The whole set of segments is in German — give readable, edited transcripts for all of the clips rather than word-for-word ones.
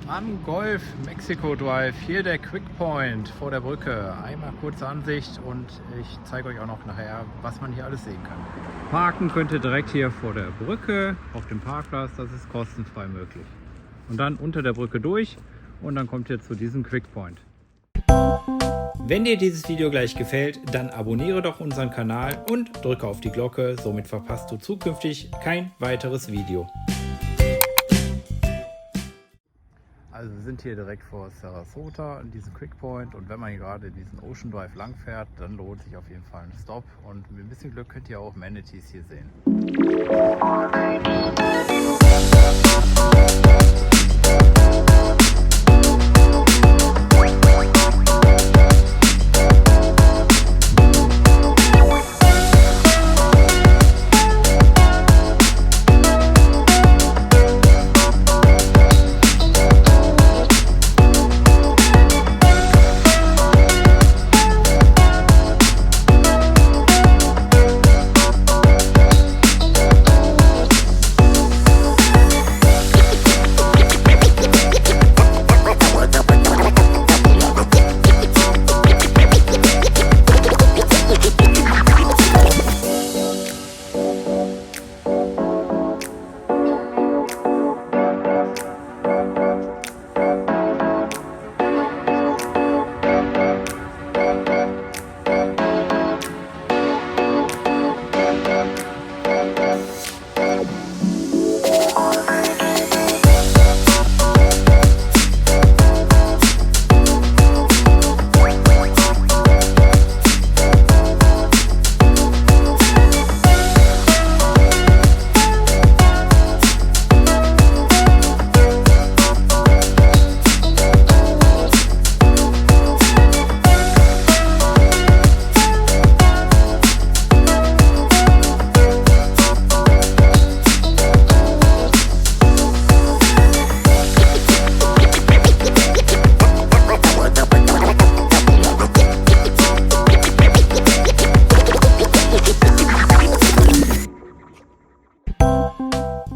Am Golf Mexiko Drive, hier der Quick Point vor der Brücke. Einmal kurze Ansicht und ich zeige euch auch noch nachher, was man hier alles sehen kann. Parken könnt ihr direkt hier vor der Brücke auf dem Parkplatz, das ist kostenfrei möglich. Und dann unter der Brücke durch und dann kommt ihr zu diesem Quick Point. Wenn dir dieses Video gleich gefällt, dann abonniere doch unseren Kanal und drücke auf die Glocke, somit verpasst du zukünftig kein weiteres Video. Also wir sind hier direkt vor Sarasota in diesem Quick Point und wenn man hier gerade diesen Ocean Drive lang fährt, dann lohnt sich auf jeden Fall ein Stop und mit ein bisschen Glück könnt ihr auch Manatees hier sehen.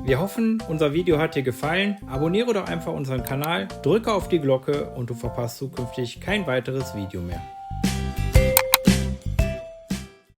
Wir hoffen, unser Video hat dir gefallen. Abonniere doch einfach unseren Kanal, drücke auf die Glocke und du verpasst zukünftig kein weiteres Video mehr.